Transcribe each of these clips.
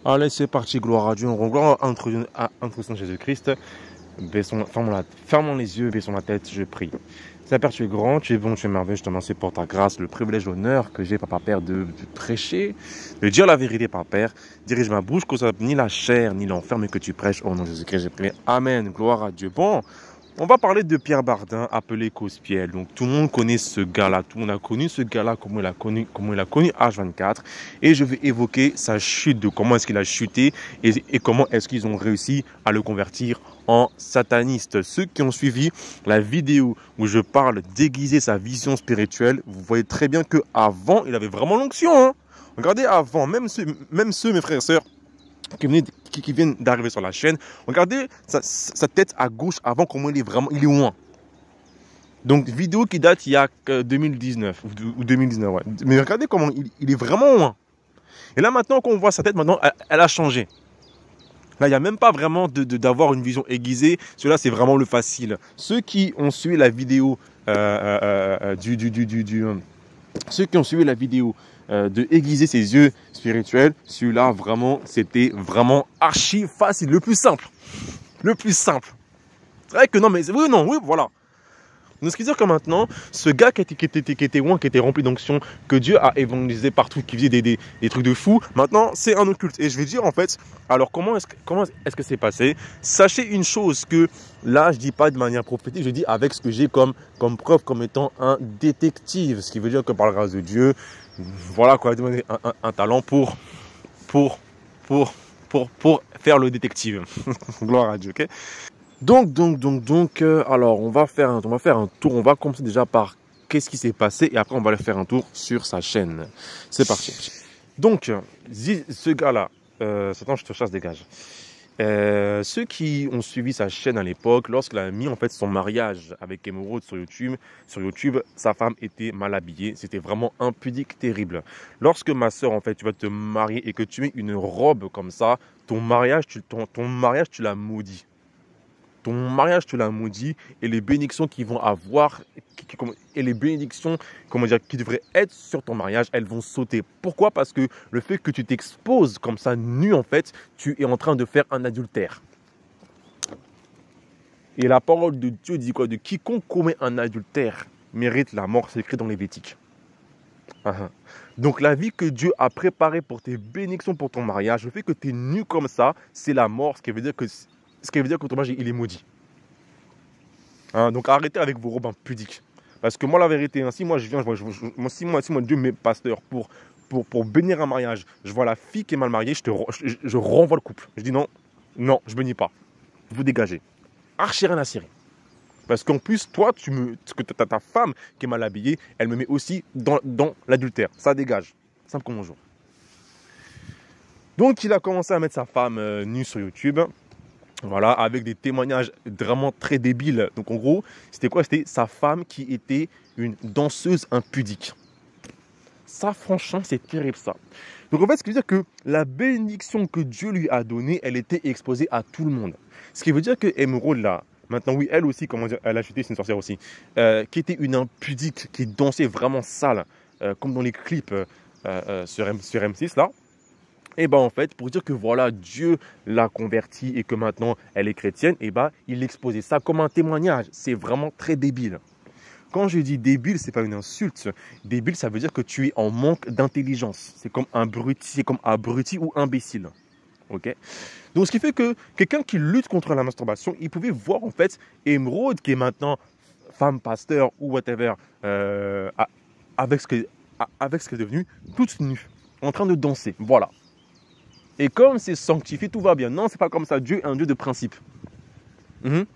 Allez, c'est parti, gloire à Dieu. On va introduire Jésus-Christ. Fermons les yeux, baissons la tête, je prie. Seigneur, tu es grand, tu es bon, tu es merveilleux. Je te remercie pour ta grâce, le privilège, l'honneur que j'ai, Papa Père, de prêcher, de dire la vérité, Papa Père. Dirige ma bouche, que ce soit ni la chair, ni l'enfer, mais que tu prêches. Au nom de Jésus-Christ, j'ai prié. Amen. Gloire à Dieu. Bon, on va parler de Pierre Bardin, appelé Cospiel. Donc, tout le monde connaît ce gars-là. Tout le monde a connu ce gars-là, comment il a connu H24. Et je vais évoquer sa chute, de comment est-ce qu'il a chuté et comment est-ce qu'ils ont réussi à le convertir en sataniste. Ceux qui ont suivi la vidéo où je parle d'aiguiser sa vision spirituelle, vous voyez très bien qu'avant, il avait vraiment l'onction. Hein. Regardez avant, même ceux, mes frères et sœurs, qui viennent d'arriver sur la chaîne, regardez sa tête à gauche avant comment il est loin. Donc vidéo qui date il y a 2019 ou 2019, ouais. Mais regardez comment il est vraiment loin. Et là maintenant qu'on voit sa tête, maintenant elle a changé. Là, il n'y a même pas vraiment d'avoir une vision aiguisée. Cela, c'est vraiment le facile. Ceux qui ont suivi la vidéo ceux qui ont suivi la vidéo de aiguiser ses yeux spirituels, celui-là, vraiment, c'était vraiment archi facile. Le plus simple. Le plus simple. C'est vrai que non, mais oui, non, oui, voilà. Donc, ce qui veut dire que maintenant, ce gars qui était loin, qui était rempli d'onction, que Dieu a évangélisé partout, qui faisait des trucs de fou, maintenant, c'est un occulte. Et je vais dire, en fait, alors, comment est-ce que c'est passé? Sachez une chose, que là, je dis pas de manière prophétique, je dis avec ce que j'ai comme preuve, comme étant un détective. Ce qui veut dire que par la grâce de Dieu, voilà quoi, demander un talent pour faire le détective. Gloire à Dieu, ok? Donc, alors on va faire un tour. On va commencer déjà par qu'est-ce qui s'est passé et après on va aller faire un tour sur sa chaîne. C'est parti. Donc, ce gars-là, Satan, je te chasse, dégage. Ceux qui ont suivi sa chaîne à l'époque, lorsqu'il a mis en fait son mariage avec Emeraude sur YouTube, sa femme était mal habillée. C'était vraiment impudique, terrible. Lorsque ma soeur, en fait, tu vas te marier et que tu mets une robe comme ça, ton mariage, tu l'as maudit. Ton mariage, tu l'as maudit et les bénédictions qu'ils vont avoir et les bénédictions, qui devraient être sur ton mariage, elles vont sauter. Pourquoi? Parce que le fait que tu t'exposes comme ça, nu en fait, tu es en train de faire un adultère. Et la parole de Dieu dit quoi? De quiconque commet un adultère mérite la mort, c'est écrit dans Lévitique. Donc la vie que Dieu a préparée pour tes bénédictions pour ton mariage, le fait que tu es nu comme ça, c'est la mort, ce qui veut dire que ton mariage, il est maudit. Donc arrêtez avec vos robes impudiques. Parce que moi, la vérité, si moi je viens, si moi Dieu m'est pasteur pour bénir un mariage, je vois la fille qui est mal mariée, je renvoie le couple. Je dis non, je bénis pas. Vous dégagez. Archi rien à cirer. Parce qu'en plus, toi, ta femme qui est mal habillée, elle me met aussi dans l'adultère. Ça dégage. Simple comme bonjour. Donc il a commencé à mettre sa femme nue sur YouTube. Voilà, avec des témoignages vraiment très débiles. Donc en gros, c'était quoi? C'était sa femme qui était une danseuse impudique. Ça, franchement, c'est terrible ça. Donc en fait, ce qui veut dire que la bénédiction que Dieu lui a donnée, elle était exposée à tout le monde. Ce qui veut dire que Emeraude là, maintenant oui, elle aussi, elle a chuté, c'est une sorcière aussi, qui était une impudique, qui dansait vraiment sale, comme dans les clips sur M6 là. Et bien en fait, pour dire que voilà, Dieu l'a convertie et que maintenant elle est chrétienne, et ben il exposait ça comme un témoignage. C'est vraiment très débile. Quand je dis débile, c'est pas une insulte. Débile, ça veut dire que tu es en manque d'intelligence. C'est comme abruti ou imbécile. Ok? Donc ce qui fait que quelqu'un qui lutte contre la masturbation, il pouvait voir en fait Emeraude, qui est maintenant femme pasteur ou whatever, avec ce qu'elle est devenue, toute nue, en train de danser. Voilà. Et comme c'est sanctifié, tout va bien. Non, c'est pas comme ça. Dieu est un Dieu de principe. Il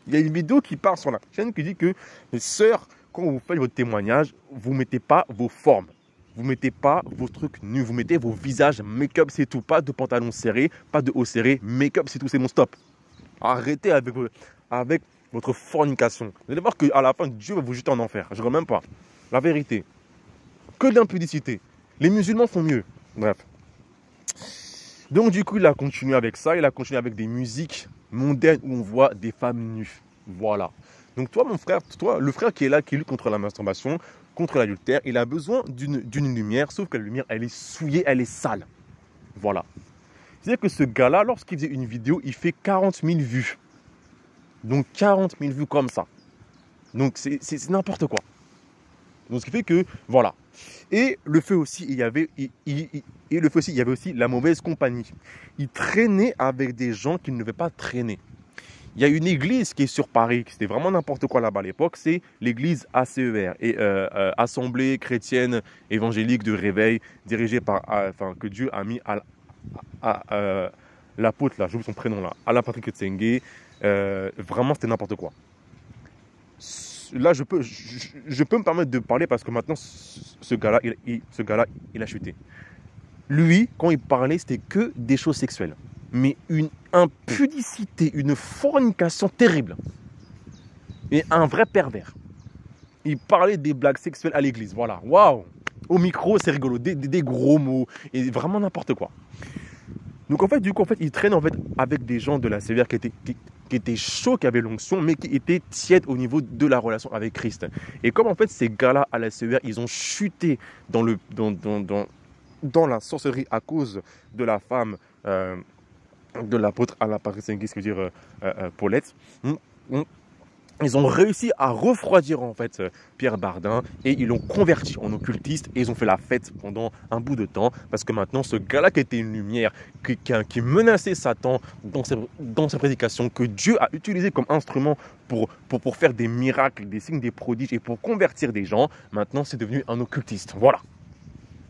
y a une vidéo qui part sur la chaîne qui dit que les sœurs, quand vous faites votre témoignage, vous ne mettez pas vos formes. Vous ne mettez pas vos trucs nus. Vous mettez vos visages, make-up, c'est tout. Pas de pantalon serré, pas de haut serré. Make-up, c'est tout. C'est mon stop. Arrêtez avec votre fornication. Vous allez voir qu'à la fin, Dieu va vous jeter en enfer. Je ne remets même pas. La vérité. Que de l'impudicité. Les musulmans font mieux. Bref. Donc du coup, il a continué avec ça, il a continué avec des musiques mondaines où on voit des femmes nues. Voilà. Donc toi, mon frère, le frère qui est là, qui lutte contre la masturbation, contre l'adultère, il a besoin d'une lumière, sauf que la lumière, elle est souillée, elle est sale. Voilà. C'est-à-dire que ce gars-là, lorsqu'il faisait une vidéo, il fait 40 000 vues. Donc 40 000 vues comme ça. Donc c'est n'importe quoi. Donc ce qui fait que, voilà. Et le fait aussi, il y avait aussi la mauvaise compagnie. Il traînait avec des gens qu'il ne devait pas traîner. Il y a une église qui est sur Paris, c'était vraiment n'importe quoi là-bas à l'époque, c'est l'église ACER, et Assemblée chrétienne évangélique de réveil, dirigée par, que Dieu a mis à l'apôtre, là, j'oublie son prénom là, Alain Patrick Tsenge. Vraiment c'était n'importe quoi. Là je peux me permettre de parler parce que maintenant ce gars-là, il a chuté. Lui, quand il parlait, c'était que des choses sexuelles. Mais une impudicité, une fornication terrible. Et un vrai pervers. Il parlait des blagues sexuelles à l'église, voilà. Waouh! Au micro, c'est rigolo, des gros mots, et vraiment n'importe quoi. Donc en fait, il traîne en fait avec des gens de la sévère qui étaient chauds, qui avaient l'onction, mais qui étaient tièdes au niveau de la relation avec Christ. Et comme en fait ces gars-là à la sévère, ils ont chuté dans la sorcellerie à cause de la femme de l'apôtre Alain Patrick Tsenge, ce que veut dire Paulette. Ils ont réussi à refroidir en fait Pierre Bardin et ils l'ont converti en occultiste et ils ont fait la fête pendant un bout de temps parce que maintenant ce gars-là qui était une lumière, qui menaçait Satan dans ses prédications, que Dieu a utilisé comme instrument pour faire des miracles, des signes, des prodiges et pour convertir des gens, maintenant c'est devenu un occultiste. Voilà.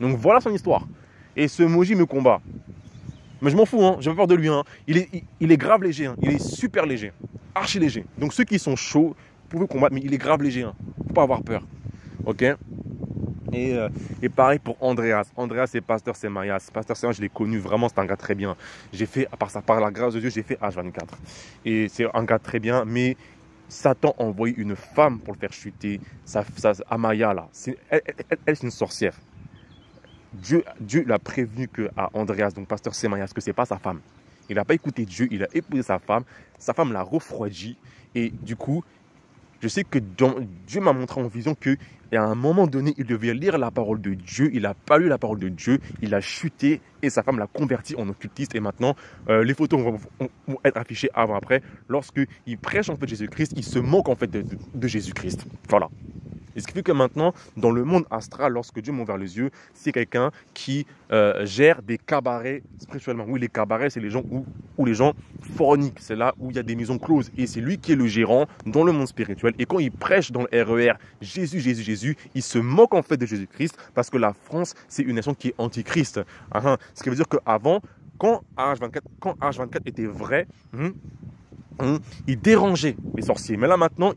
Donc voilà son histoire. Et ce Moji me combat. Mais je m'en fous, hein, j'ai pas peur de lui. Hein. Il est grave léger, hein. Il est super léger, archi léger. Donc ceux qui sont chauds, vous pouvez combattre, mais il est grave léger. Hein. Faut pas avoir peur. Ok. Et pareil pour Andreas. Andreas et Pasteur Semayas. Pasteur Semayas, je l'ai connu vraiment, c'est un gars très bien. J'ai fait, par la grâce de Dieu, j'ai fait H24. Et c'est un gars très bien, mais Satan a envoyé une femme pour le faire chuter. Amaya, là, elle c'est une sorcière. Dieu l'a prévenu à Andreas, donc Pasteur Semayas, que ce n'est pas sa femme. Il n'a pas écouté Dieu, il a épousé sa femme l'a refroidi. Et du coup, je sais que Dieu m'a montré en vision qu'à un moment donné, il devait lire la parole de Dieu. Il n'a pas lu la parole de Dieu, il a chuté et sa femme l'a converti en occultiste. Et maintenant, les photos vont être affichées avant-après. Lorsqu'il prêche en fait Jésus-Christ, il se moque en fait de Jésus-Christ. Voilà. Et ce qui fait que maintenant, dans le monde astral, lorsque Dieu m'ouvre les yeux, c'est quelqu'un qui gère des cabarets spirituellement. Oui, les cabarets, c'est les gens où les gens forniquent. C'est là où il y a des maisons closes. Et c'est lui qui est le gérant dans le monde spirituel. Et quand il prêche dans le RER, Jésus, Jésus, Jésus, il se moque en fait de Jésus-Christ parce que la France, c'est une nation qui est antichrist. Ce qui veut dire qu'avant, quand H24 était vrai, il dérangeait les sorciers. Mais là maintenant,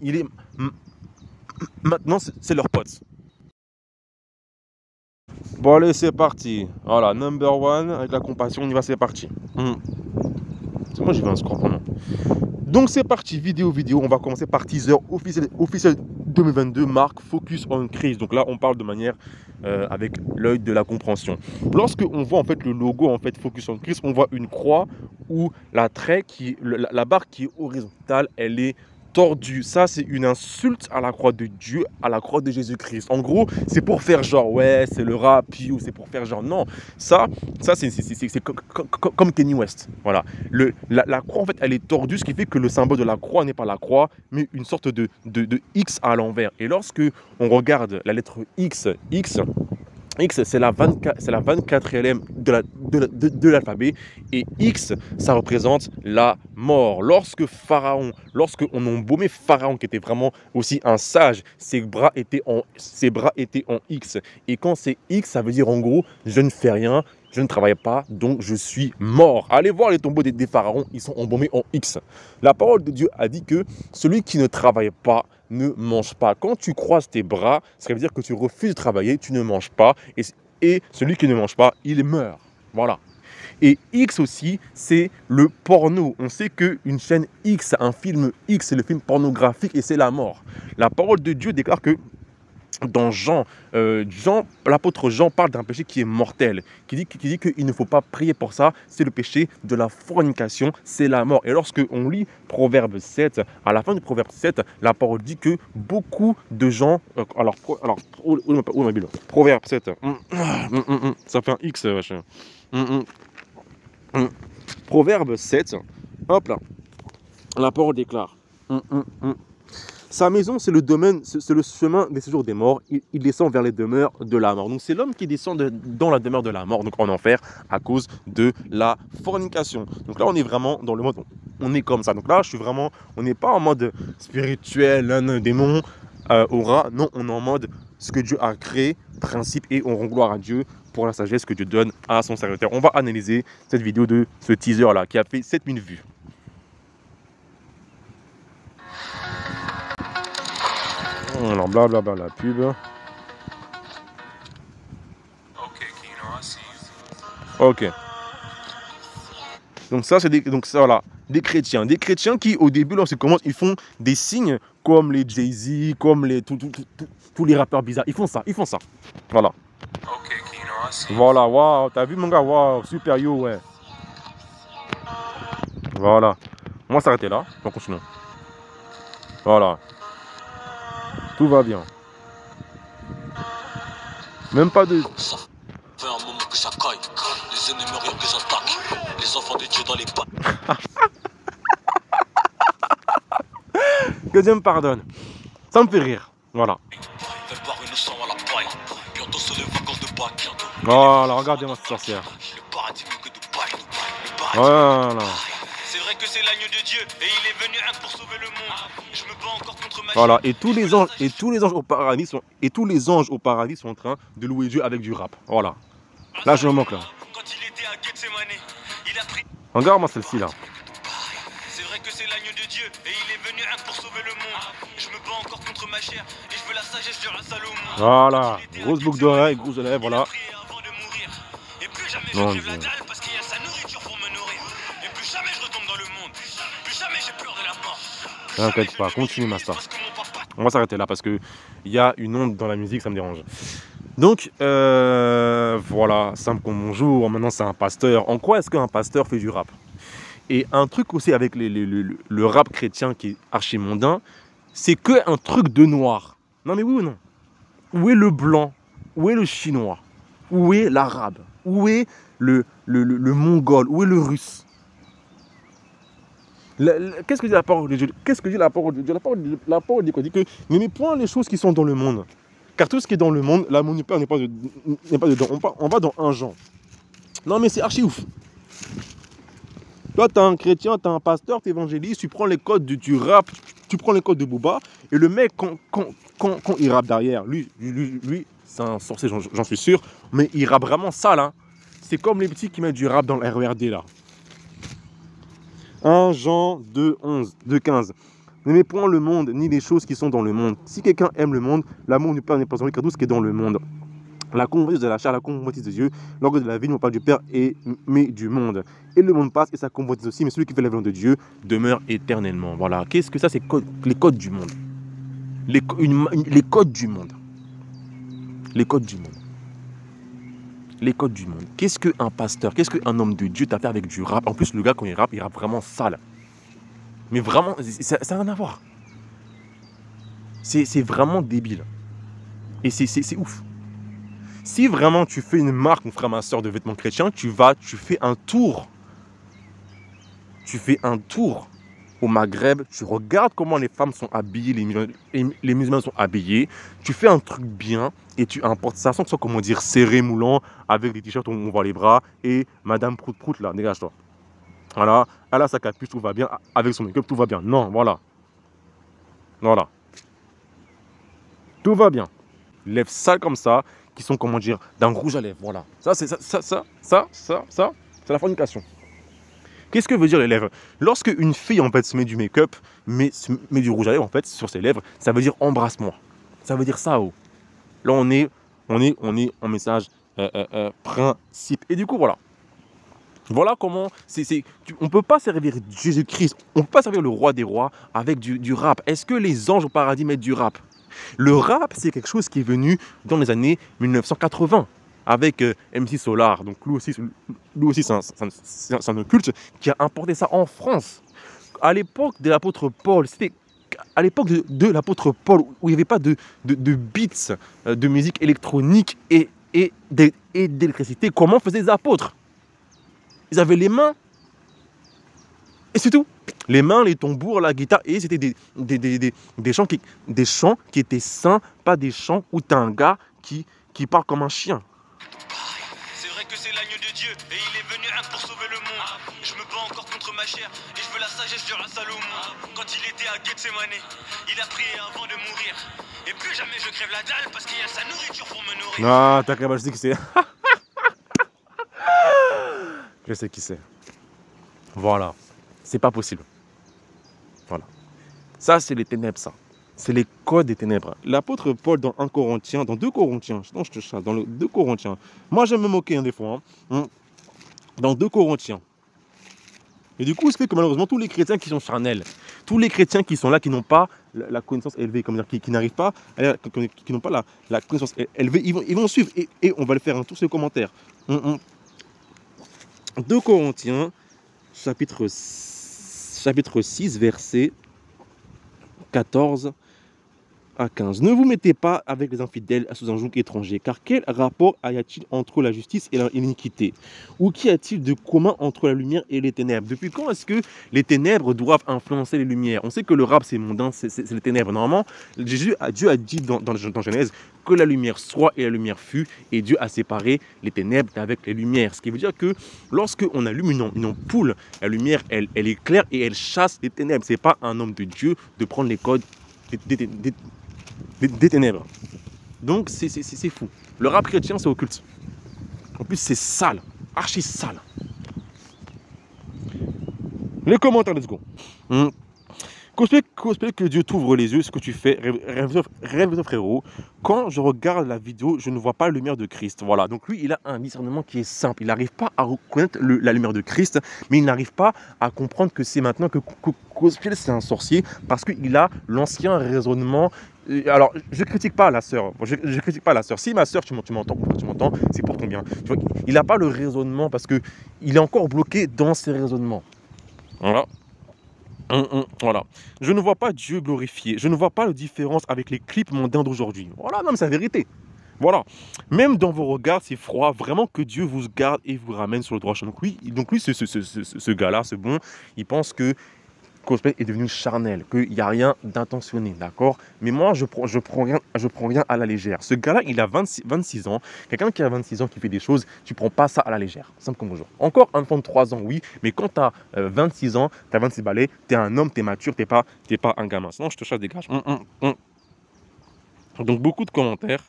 Maintenant, c'est leurs potes. Bon, allez, c'est parti. Voilà, number one, avec la compassion, on y va, c'est parti. C'est moi, j'ai vu un score, non. Donc, c'est parti, vidéo. On va commencer par teaser officiel 2022, marque Focus on Christ. Donc là, on parle de manière avec l'œil de la compréhension. Lorsque on voit en fait le logo en fait Focus on Christ, on voit une croix où la barre qui est horizontale, elle est tordue. Ça, c'est une insulte à la croix de Dieu, à la croix de Jésus-Christ. En gros, c'est pour faire genre, ouais, c'est le rap, ou c'est pour faire genre, non. Ça c'est comme Kanye West. Voilà. La croix, en fait, elle est tordue, ce qui fait que le symbole de la croix n'est pas la croix, mais une sorte de X à l'envers. Et lorsque on regarde la lettre X, c'est la 24e de l'alphabet et X, ça représente la mort. Lorsque on embaumait Pharaon, qui était vraiment aussi un sage, ses bras étaient en X. Et quand c'est X, ça veut dire en gros, je ne fais rien, je ne travaille pas, donc je suis mort. Allez voir les tombeaux des pharaons, ils sont embaumés en X. La parole de Dieu a dit que celui qui ne travaille pas ne mange pas. Quand tu croises tes bras, ça veut dire que tu refuses de travailler, tu ne manges pas. Et celui qui ne mange pas, il meurt. Voilà. Et X aussi, c'est le porno. On sait qu'une chaîne X, un film X, c'est le film pornographique et c'est la mort. La parole de Dieu déclare que dans l'apôtre Jean parle d'un péché qui est mortel, qui dit qu'il ne faut pas prier pour ça, c'est le péché de la fornication, c'est la mort. Et lorsque on lit Proverbe 7, à la fin du Proverbe 7, la parole dit que beaucoup de gens, où est ma Bible ? Proverbe 7, ça fait un X, wesh. Proverbe 7, hop là, la parole déclare. Sa maison, c'est le domaine, c'est le chemin des séjours des morts. Il descend vers les demeures de la mort. Donc c'est l'homme qui descend dans la demeure de la mort, donc en enfer, à cause de la fornication. Donc là, on est vraiment dans le mode, on est comme ça. Donc là, on n'est pas en mode spirituel, un démon, aura. Non, on est en mode ce que Dieu a créé, principe, et on rend gloire à Dieu pour la sagesse que Dieu donne à son serviteur. On va analyser cette vidéo de ce teaser-là qui a fait 7000 vues. Alors blablabla la pub. Ok. Donc ça c'est voilà, des chrétiens qui au début lorsqu'ils commencent ils font des signes comme les Jay-Z, comme tous les rappeurs bizarres. Ils font ça. Voilà. Voilà, waouh, t'as vu mon gars, waouh, super yo, ouais. Voilà. On va s'arrêter là, on continue. Voilà. Tout va bien. Même pas de... Ça fait un moment que ça caille. Les ennemis rien que j'attaque. Les enfants de Dieu dans les pas. Que Dieu me pardonne. Ça me fait rire. Voilà. Voilà, regardez-moi cette sorcière. Voilà. C'est vrai que c'est l'agneau de Dieu et il est venu pour sauver le monde. Je me bats encore contre ma... Voilà, et tous les anges au paradis sont en train de louer Dieu avec du rap. Voilà. Là je me manque là. Quand il était à Gethsemane, il a pris... Regarde-moi celle-ci là. C'est vrai que c'est l'agneau de Dieu et il est venu pour sauver le monde. Je me bats encore contre ma chair et je veux la sagesse du roi Salomon. Voilà, grosse boucle d'oreille, grosse lèvres, voilà. Et plus jamais je crève la dalle parce qu'il y a sa nourriture pour me nourrir. Et plus jamais je retombe dans le monde. Plus jamais j'ai peur de la mort. T'inquiète pas, continue ma star. On va s'arrêter là parce que il y a une onde dans la musique, ça me dérange. Donc voilà, simple comme bonjour, maintenant c'est un pasteur. En quoi est-ce qu'un pasteur fait du rap? Et un truc aussi avec le rap chrétien qui est archi mondain, c'est que un truc de noir. Non mais oui ou non? Où est le blanc? Où est le chinois? Où est l'arabe? Où est le mongol? Où est le russe? Qu'est-ce que dit la parole de Dieu? Qu'est-ce que dit la parole de Dieu? La parole dit quoi? Dit que n'aimez point les choses qui sont dans le monde. Car tout ce qui est dans le monde, l'amour du Père n'est pas dedans. On va dans 1 Jean. Non mais c'est archi ouf. Toi, tu es un chrétien, tu es un pasteur, tu es évangéliste, tu prends les codes du rap, tu prends les codes de Booba, et le mec, quand il rappe derrière, lui c'est un sorcier, j'en suis sûr, mais il rappe vraiment sale. Hein. C'est comme les petits qui mettent du rap dans le RERD là. 1 Jean 2:11, 2:15. N'aimez point le monde, ni les choses qui sont dans le monde. Si quelqu'un aime le monde, l'amour du Père n'est pas en lui, car tout ce qui est dans le monde. La convoitise de la chair, la convoitise de Dieu, l'orgueil de la vie, non pas du Père, mais du monde. Et le monde passe, et sa convoitise aussi, mais celui qui fait la volonté de Dieu demeure éternellement. Voilà. Qu'est-ce que ça, c'est les codes du monde. Les codes du monde. Les codes du monde. Les codes du monde. Qu'est-ce qu'un pasteur, qu'est-ce qu'un homme de Dieu t'a fait avec du rap? En plus, le gars, quand il rappe vraiment sale. Mais vraiment, ça n'a rien à voir. C'est vraiment débile. Et c'est ouf. Si vraiment tu fais une marque, mon frère, ma soeur, de vêtements chrétiens, tu fais un tour. Tu fais un tour au Maghreb, tu regardes comment les femmes sont habillées, les musulmans sont habillés, tu fais un truc bien et tu importes ça sans que ce soit, comment dire, serré, moulant, avec des t-shirts où on voit les bras et Madame Prout là, dégage-toi. Voilà, elle a sa capuche, tout va bien, avec son make-up, tout va bien. Non, voilà. Voilà. Tout va bien. Lèvres sales comme ça, qui sont, comment dire, d'un rouge à lèvres, voilà. Ça, c'est la fornication. Qu'est-ce que veut dire les lèvres? Lorsque une fille, en fait, se met du make-up, met du rouge à lèvres, en fait, sur ses lèvres, ça veut dire embrasse-moi. Ça veut dire ça, oh. Là, on est en message principe. Et du coup, voilà. Voilà comment on ne peut pas servir Jésus-Christ, on ne peut pas servir le roi des rois avec du rap. Est-ce que les anges au paradis mettent du rap? Le rap, c'est quelque chose qui est venu dans les années 1980 avec MC Solar. Donc lui aussi c'est un occulte qui a importé ça en France. À l'époque de l'apôtre Paul, c'était à l'époque de l'apôtre Paul où il n'y avait pas de beats, de musique électronique et d'électricité. Comment faisaient les apôtres? Ils avaient les mains. Et c'est tout. Les mains, les tambours, la guitare. Et c'était des chants qui étaient sains, pas des chants où tu as un gars qui parle comme un chien. C'est vrai que c'est l'agneau de Dieu et il est venu rien que pour sauver le monde. Je me bats encore contre ma chair et je veux la sagesse du roi Salomon. Quand il était à Gethsemane, il a prié avant de mourir. Et plus jamais je crève la dalle parce qu'il y a sa nourriture pour me nourrir. Ah, t'as qu'à je sais qui c'est. Je sais qui c'est. Voilà. C'est pas possible. Voilà. Ça, c'est les ténèbres, ça. C'est les codes des ténèbres. L'apôtre Paul, dans 1 Corinthiens, dans 2 Corinthiens, non, je te chasse, dans le 2 Corinthiens. Moi, j'aime me moquer des fois. Dans 2 Corinthiens. Et du coup, ce fait que malheureusement, tous les chrétiens qui sont charnels, tous les chrétiens qui sont là, qui n'ont pas la connaissance élevée, comme dire, qui n'arrivent pas, qui n'ont pas la connaissance élevée, ils vont suivre. Et on va le faire en tous ces commentaires. 2 Corinthiens, chapitre 6, verset 14 à 15. Ne vous mettez pas avec les infidèles sous un joug étranger, car quel rapport y a-t-il entre la justice et l'iniquité? Ou qu'y a-t-il de commun entre la lumière et les ténèbres? Depuis quand est-ce que les ténèbres doivent influencer les lumières? On sait que le rap c'est mondain, c'est les ténèbres. Normalement, Dieu a dit dans Genèse que la lumière soit et la lumière fut, et Dieu a séparé les ténèbres avec les lumières. Ce qui veut dire que lorsque on allume une ampoule, la lumière elle éclaire et elle chasse les ténèbres. C'est pas un homme de Dieu de prendre les codes des ténèbres. Donc c'est fou. Le rap chrétien c'est occulte. En plus c'est sale, archi sale. Les commentaires, let's go. Cosplay que Dieu t'ouvre les yeux, ce que tu fais, rêve frérot. Quand je regarde la vidéo, je ne vois pas la lumière de Christ. Voilà, donc lui, il a un discernement qui est simple. Il n'arrive pas à reconnaître la lumière de Christ, mais il n'arrive pas à comprendre que c'est maintenant que Cosplay, c'est un sorcier, parce qu'il a l'ancien raisonnement. Alors, je critique pas la sœur. Je critique pas la sœur. Si ma sœur, tu m'entends, c'est pour ton bien. Tu vois, il n'a pas le raisonnement parce que il est encore bloqué dans ses raisonnements. Voilà. Voilà. Je ne vois pas Dieu glorifié. Je ne vois pas la différence avec les clips mondains d'aujourd'hui. Voilà, non, mais c'est la vérité. Voilà. Même dans vos regards, c'est froid. Vraiment que Dieu vous garde et vous ramène sur le droit chemin. Donc lui, ce gars-là, ce bon, il pense que Cosplay est devenu charnel, qu'il n'y a rien d'intentionné, d'accord? Mais moi, je prends rien à la légère. Ce gars-là, il a 26 ans. Quelqu'un qui a 26 ans, qui fait des choses, tu ne prends pas ça à la légère. Simple comme bonjour. Encore un enfant de 3 ans, oui, mais quand tu as 26 ans, tu as 26 balais, tu es un homme, tu es mature, tu n'es pas un gamin. Sinon, je te chasse, dégage. Donc, beaucoup de commentaires.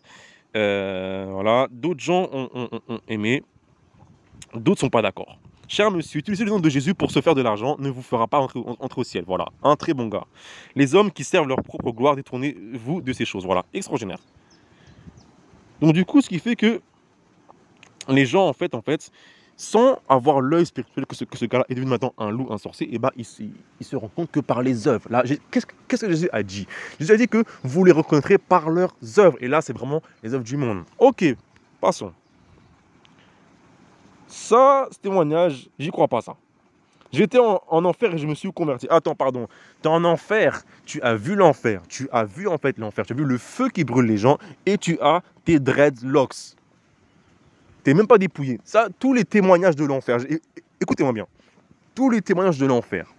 Voilà. D'autres gens ont aimé, d'autres ne sont pas d'accord. Cher monsieur, utiliser le nom de Jésus pour se faire de l'argent ne vous fera pas entrer au ciel. Voilà, un très bon gars. Les hommes qui servent leur propre gloire, détournez-vous de ces choses. Voilà, extraordinaire. Donc du coup, ce qui fait que les gens, en fait, sans avoir l'œil spirituel que ce gars-là est devenu maintenant un loup, un sorcier, et ben, il se rend compte que par les œuvres. Là, qu'est-ce que Jésus a dit? Jésus a dit que vous les reconnaîtrez par leurs œuvres. Et là, c'est vraiment les œuvres du monde. Ok, passons. Ça, ce témoignage, j'y crois pas ça. J'étais en enfer et je me suis converti. Attends, pardon. Tu es en enfer, tu as vu l'enfer. Tu as vu en fait l'enfer. Tu as vu le feu qui brûle les gens et tu as tes dreadlocks. Tu n'es même pas dépouillé. Ça, tous les témoignages de l'enfer. Écoutez-moi bien. Tous les témoignages de l'enfer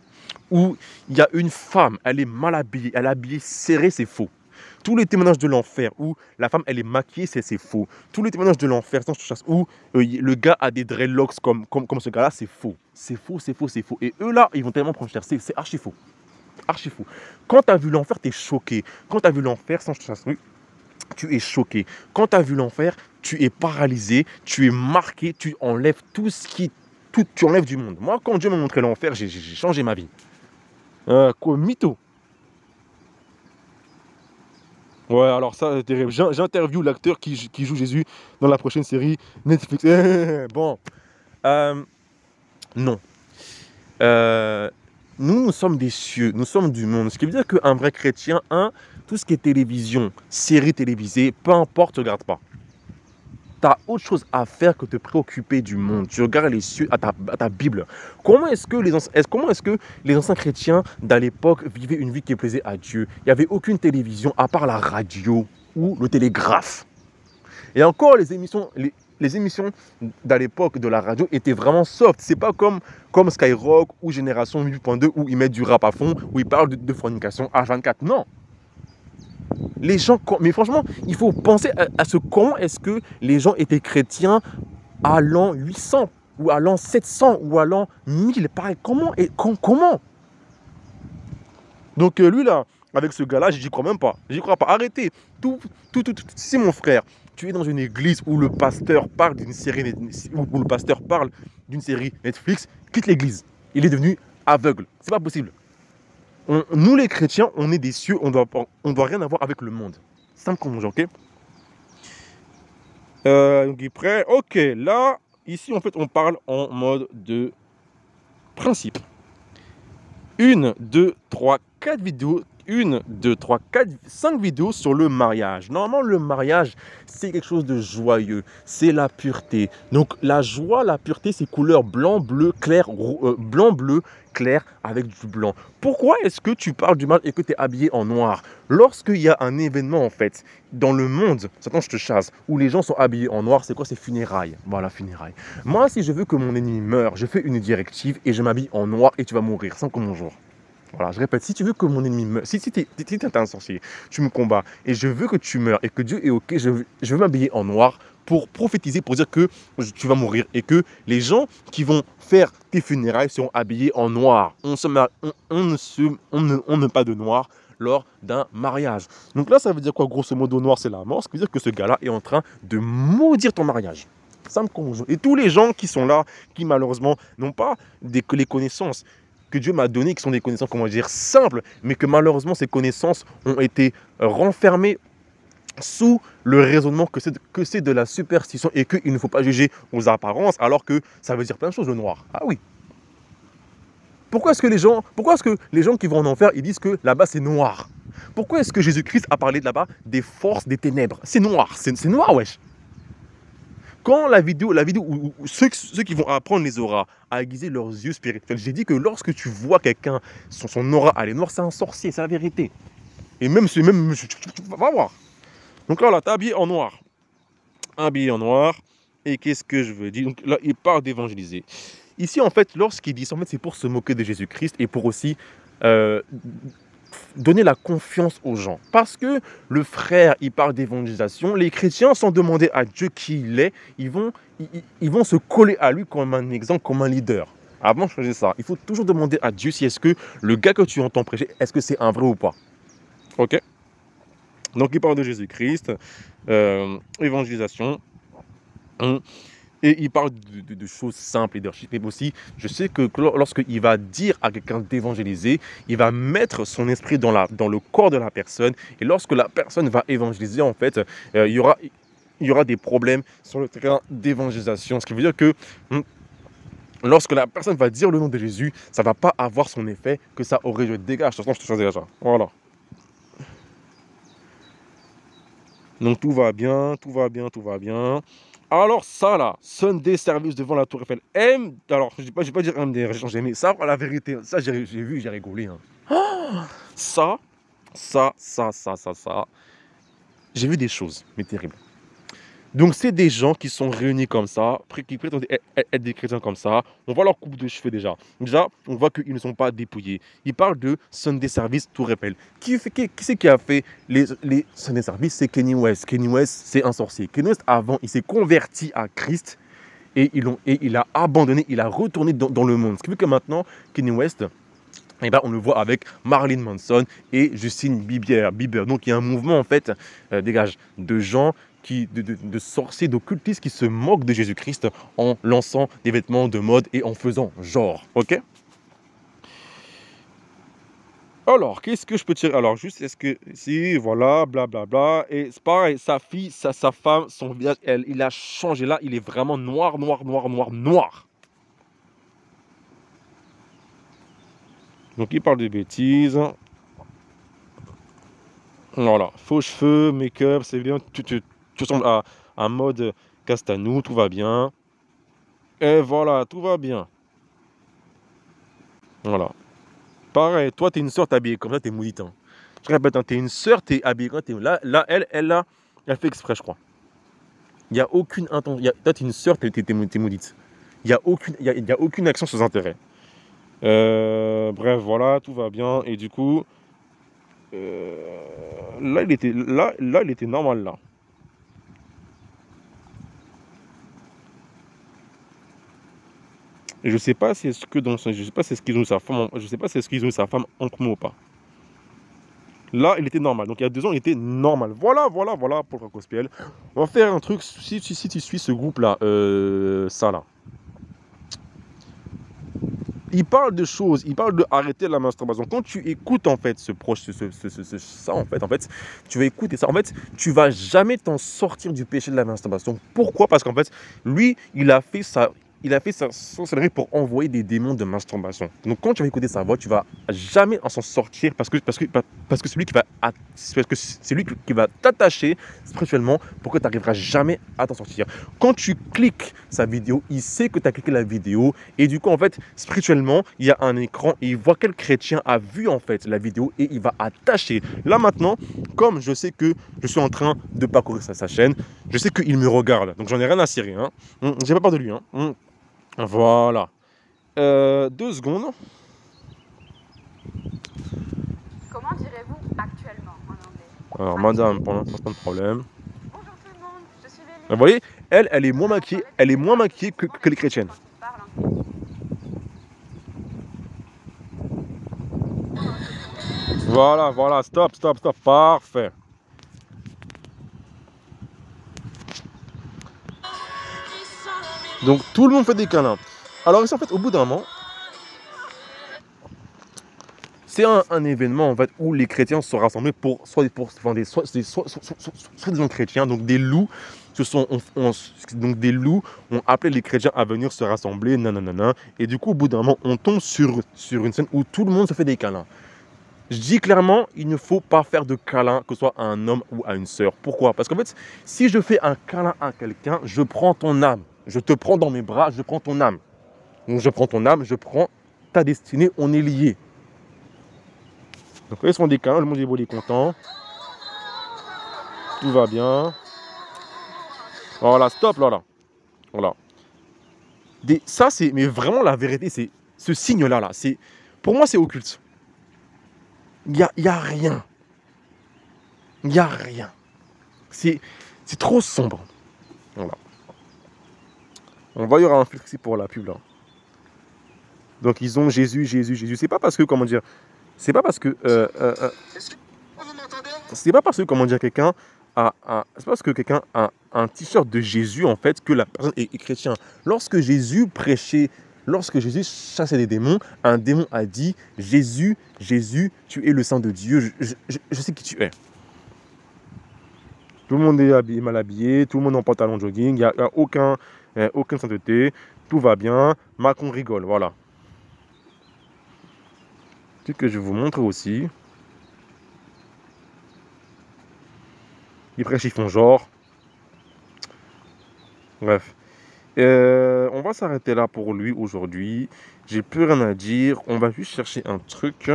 où il y a une femme, elle est mal habillée, elle est habillée serrée, c'est faux. Tous les témoignages de l'enfer où la femme elle est maquillée, c'est faux. Tous les témoignages de l'enfer où le gars a des dreadlocks comme ce gars-là, c'est faux. C'est faux. Et eux là, ils vont tellement prendre cher. C'est archi faux. Archi faux. Quand tu as vu l'enfer, tu es choqué. Quand tu as vu l'enfer, tu es choqué. Quand tu as vu l'enfer, tu es paralysé, tu es marqué, tu enlèves tu enlèves du monde. Moi, quand Dieu m'a montré l'enfer, j'ai changé ma vie. Quoi, mytho. Ouais, alors ça, c'est terrible. J'interviewe l'acteur qui joue Jésus dans la prochaine série Netflix. Bon. Non. Nous sommes des cieux, nous sommes du monde. Ce qui veut dire qu'un vrai chrétien, tout ce qui est télévision, séries télévisées, peu importe, ne regarde pas. Tu as autre chose à faire que te préoccuper du monde. Tu regardes les cieux à ta Bible. Comment est-ce que les anciens chrétiens d'à l'époque vivaient une vie qui plaisait à Dieu? Il n'y avait aucune télévision à part la radio ou le télégraphe. Et encore les émissions les émissions d'à l'époque de la radio étaient vraiment soft. C'est pas comme Skyrock ou Génération 8.2 où ils mettent du rap à fond, où ils parlent de fornication H24. Non. Les gens, mais franchement, il faut penser à ce comment est-ce que les gens étaient chrétiens à l'an 800 ou à l'an 700 ou à l'an 1000. Pareil, comment et comment? Donc lui là, avec ce gars-là, j'y crois même pas. J'y crois pas. Arrêtez. Si mon frère, tu es dans une église où le pasteur parle d'une série, où le pasteur parle d'une série Netflix, quitte l'église. Il est devenu aveugle. C'est pas possible. Nous les chrétiens, on est des cieux, on doit rien avoir avec le monde. Simple comme bonjour, ok? Donc il est prêt. Ok, là, ici en fait, on parle en mode de principe. 1, 2, 3, 4 vidéos. 1, 2, 3, 4, 5 vidéos sur le mariage. Normalement, le mariage, c'est quelque chose de joyeux. C'est la pureté. Donc, la joie, la pureté, c'est couleur blanc, bleu, clair, blanc, bleu, clair avec du blanc. Pourquoi est-ce que tu parles du mal et que tu es habillé en noir? Lorsqu'il y a un événement, en fait, dans le monde, Satan, je te chasse, où les gens sont habillés en noir, c'est quoi? C'est funérailles. Voilà, funérailles. Moi, si je veux que mon ennemi meure, je fais une directive et je m'habille en noir et tu vas mourir, sans comme mon jour. Voilà, je répète, si tu veux que mon ennemi meure, si tu es un sorcier, tu me combats et je veux que tu meurs et que Dieu est ok, je veux m'habiller en noir pour prophétiser, pour dire que tu vas mourir et que les gens qui vont faire tes funérailles seront habillés en noir. On ne met pas de noir lors d'un mariage. Donc là, ça veut dire quoi? Grosso modo, noir, c'est la mort. Ce qui veut dire que ce gars-là est en train de maudire ton mariage. Simple comme bonjour. Et tous les gens qui sont là, qui malheureusement n'ont pas les connaissances que Dieu m'a donné, qui sont des connaissances, comment dire, simples, mais que malheureusement ces connaissances ont été renfermées sous le raisonnement que c'est de la superstition et qu'il ne faut pas juger aux apparences, alors que ça veut dire plein de choses, le noir. Ah oui. Pourquoi est-ce que les gens qui vont en enfer, ils disent que là-bas c'est noir? Pourquoi est-ce que Jésus-Christ a parlé de là-bas des forces des ténèbres? C'est noir, c'est noir, wesh. Quand la vidéo où ceux qui vont apprendre les auras à aiguiser leurs yeux spirituels, j'ai dit que lorsque tu vois quelqu'un, son aura elle est noire, c'est un sorcier, c'est la vérité. Et même, tu vas voir. Donc là, tu es habillé en noir. Habillé en noir. Et qu'est-ce que je veux dire? Donc là, il part d'évangéliser. Ici, en fait, lorsqu'il dit ça, en fait, c'est pour se moquer de Jésus-Christ et pour aussi donner la confiance aux gens. Parce que le frère, il parle d'évangélisation. Les chrétiens, sans demander à Dieu qui il est, ils vont se coller à lui comme un exemple, comme un leader. Avant de changer ça, il faut toujours demander à Dieu si est-ce que le gars que tu entends prêcher, est-ce que c'est un vrai ou pas. Ok? Donc, il parle de Jésus-Christ, évangélisation. Et il parle de choses simples, leadership, mais aussi, je sais que lorsqu'il va dire à quelqu'un d'évangéliser, il va mettre son esprit dans le corps de la personne. Et lorsque la personne va évangéliser, en fait, il y aura des problèmes sur le terrain d'évangélisation. Ce qui veut dire que lorsque la personne va dire le nom de Jésus, ça ne va pas avoir son effet que ça aurait dû. Dégage, de toute façon, je te choisis déjà. Voilà. Donc tout va bien, tout va bien, tout va bien. Alors ça là, Sunday service devant la Tour Eiffel. Alors je vais pas dire MDR, j'ai aimé ça, la vérité, ça j'ai vu, j'ai rigolé. Hein. Ça. J'ai vu des choses, mais terribles. Donc c'est des gens qui sont réunis comme ça, qui prétendent être des chrétiens comme ça. On voit leur coupe de cheveux déjà. Déjà, on voit qu'ils ne sont pas dépouillés. Ils parlent de Sunday Service Tour Eiffel. Qui c'est qui a fait les Sunday Service? C'est Kanye West. Kanye West, c'est un sorcier. Kanye West, avant, il s'est converti à Christ et il a abandonné, il a retourné dans le monde. Ce qui veut que maintenant, Kanye West, eh ben, on le voit avec Marilyn Manson et Justin Bieber. Donc il y a un mouvement en fait, dégage, de gens de sorciers, d'occultistes qui se moquent de Jésus-Christ en lançant des vêtements de mode et en faisant genre. Ok? Alors, qu'est-ce que je peux tirer? Alors, juste, est-ce que... Si, voilà, blablabla. Et c'est pareil, sa fille, sa femme, son visage, il a changé là. Il est vraiment noir. Donc, il parle de bêtises. Voilà, faux cheveux, make-up, c'est bien. Tu ressembles à un mode Castanou, tout va bien. Et voilà, tout va bien. Voilà. Pareil, toi, t'es une sœur, t'es habillée comme ça, t'es maudite. Hein. Je répète, hein, t'es une sœur, t'es habillée comme ça. Là, elle fait exprès, je crois. Il n'y a aucune intention. Toi, tu es une sœur, tu es maudite. Il n'y a, y a aucune action sans intérêt. Bref, voilà, tout va bien. Et du coup, là, il était normal, là. Et je sais pas si est-ce que dans je sais pas si c'est ce qu'ils ont eu sa femme, je sais pas si c'est ce qu'ils ont eu sa femme en commun ou pas. Là, il était normal. Donc il y a 2 ans, il était normal. Voilà pour le gospel. On va faire un truc. Si tu suis ce groupe-là, ça là. Il parle de choses, il parle de arrêter la masturbation. Quand tu écoutes en fait ça en fait, tu vas écouter ça. En fait, tu vas jamais t'en sortir du péché de la masturbation. Pourquoi? Parce qu'en fait, lui, il a fait sa sorcellerie pour envoyer des démons de masturbation. Donc quand tu vas écouter sa voix, tu vas jamais en s'en sortir parce que c'est lui qui va t'attacher spirituellement pour que tu n'arriveras jamais à t'en sortir. Quand tu cliques sa vidéo, il sait que tu as cliqué la vidéo et du coup en fait spirituellement il y a un écran et il voit quel chrétien a vu en fait la vidéo et il va attacher. Là maintenant, comme je sais que je suis en train de parcourir sa chaîne, je sais qu'il me regarde, donc j'en ai rien à cirer. Hein. J'ai pas peur de lui. Hein. Voilà. 2 secondes. Comment direz-vous actuellement en anglais? Alors madame, pour l'instant pas de problème. Bonjour tout le monde, je suis Vélie. Vous voyez, elle est moins maquillée que les chrétiennes. Voilà, stop, parfait. Donc tout le monde fait des câlins. Alors ici en fait au bout d'un moment, c'est un événement en fait où les chrétiens sont rassemblés pour soit des gens chrétiens, donc des loups donc des loups ont appelé les chrétiens à venir se rassembler, nanana. Et du coup au bout d'un moment on tombe sur une scène où tout le monde se fait des câlins. Je dis clairement, il ne faut pas faire de câlin, que ce soit à un homme ou à une sœur. Pourquoi? Parce qu'en fait, si je fais un câlin à quelqu'un, je prends ton âme. Je te prends dans mes bras, je prends ton âme. Donc je prends ton âme, je prends ta destinée, on est liés. Donc ils sont des câlins, le monde est beau, il est content. Tout va bien. Voilà, stop là. Voilà. Ça c'est, mais vraiment la vérité, c'est ce signe-là, là, pour moi c'est occulte. Il y a rien. Il n'y a rien. C'est trop sombre. Voilà. On va y aura un filtre ici pour la pub là. Donc ils ont Jésus. C'est pas parce que, comment dire, c'est pas parce que, quelqu'un c'est parce que quelqu'un a un t-shirt de Jésus en fait que la personne est chrétien. Lorsque Jésus chassait des démons, un démon a dit Jésus, tu es le Saint de Dieu, je sais qui tu es. Tout le monde est mal habillé, tout le monde en pantalon de jogging, il n'y a aucune sainteté, tout va bien, Macron rigole, voilà. Ce que je vais vous montrer aussi. Ils prêchent, ils font genre. Bref. On va s'arrêter là pour lui aujourd'hui. J'ai plus rien à dire. On va juste chercher un truc.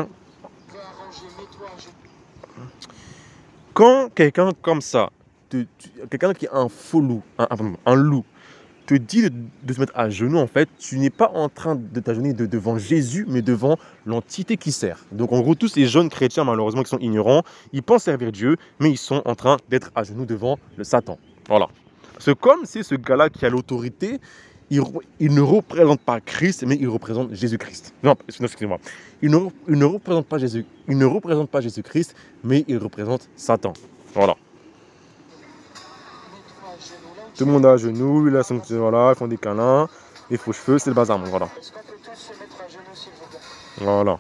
Quand quelqu'un comme ça, quelqu'un qui est un faux loup, un loup, te dit de se mettre à genoux, en fait, tu n'es pas en train de t'agenouiller devant Jésus, mais devant l'entité qui sert. Donc en gros, tous ces jeunes chrétiens, malheureusement, qui sont ignorants, ils pensent servir Dieu, mais ils sont en train d'être à genoux devant le Satan. Voilà. C'est comme c'est ce gars-là qui a l'autorité, il ne représente pas Christ, mais il représente Jésus-Christ. Non, excusez-moi. Il ne représente pas Jésus-Christ, mais il représente Satan. Voilà. Tout le monde est à genoux, lui là, voilà, ils font des câlins, les faux cheveux, c'est le bazar, voilà. Voilà.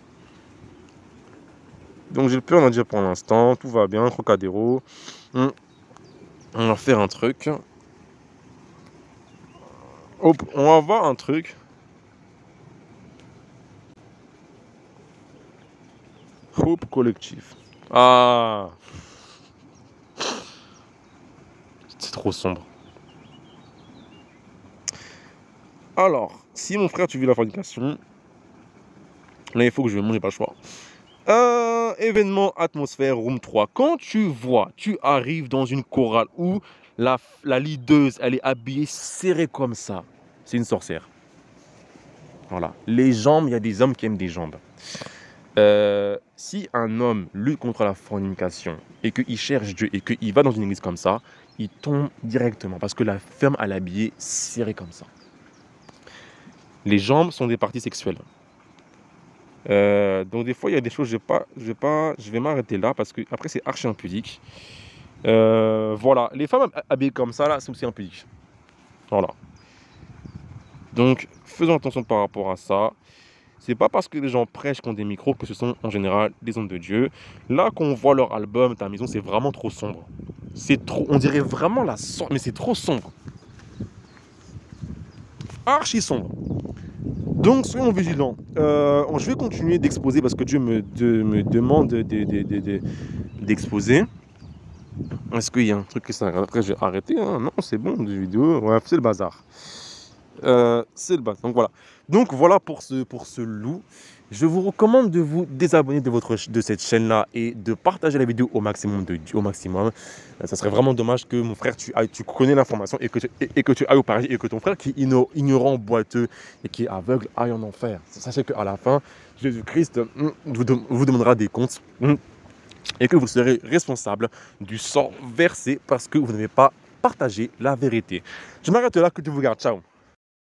Donc j'ai plus rien à dire pour l'instant, tout va bien, Crocadéro. On va faire un truc. Hop, on va voir un truc. Hope collectif. Ah, c'est trop sombre. Alors, si mon frère tu vis la fornication, là il faut que je mange, j'ai pas le choix. Événement atmosphère room 3. Quand tu arrives dans une chorale où la leaduse, elle est habillée serrée comme ça, c'est une sorcière. Voilà. Les jambes, il y a des hommes qui aiment des jambes. Si un homme lutte contre la fornication et qu'il cherche Dieu et qu'il va dans une église comme ça, il tombe directement parce que la femme elle est habillée serrée comme ça. Les jambes sont des parties sexuelles. Donc des fois il y a des choses, je vais m'arrêter là parce que après c'est archi impudique. Voilà, les femmes habillées comme ça là, c'est aussi impudique. Voilà. Donc faisons attention par rapport à ça. C'est pas parce que les gens prêchent contre des micros que ce sont en général des hommes de Dieu. Là qu'on voit leur album, Ta maison, c'est vraiment trop sombre. C'est trop, on dirait vraiment la sombre, mais c'est trop sombre. Archi sombre. Donc soyons vigilants. Je vais continuer d'exposer parce que Dieu me demande d'exposer. Est-ce qu'il y a un truc que ça... Après j'ai arrêté, hein. Non c'est bon, des vidéos, ouais, c'est le bazar. C'est le bazar, donc voilà. Donc voilà pour ce loup. Je vous recommande de vous désabonner de cette chaîne-là et de partager la vidéo au maximum. Ça serait vraiment dommage que mon frère, tu connais l'information et que tu ailles au paradis et que ton frère qui est ignorant, boiteux et qui est aveugle aille en enfer. Sachez qu'à la fin, Jésus-Christ vous demandera des comptes et que vous serez responsable du sang versé parce que vous n'avez pas partagé la vérité. Je m'arrête là, que Dieu vous garde. Ciao.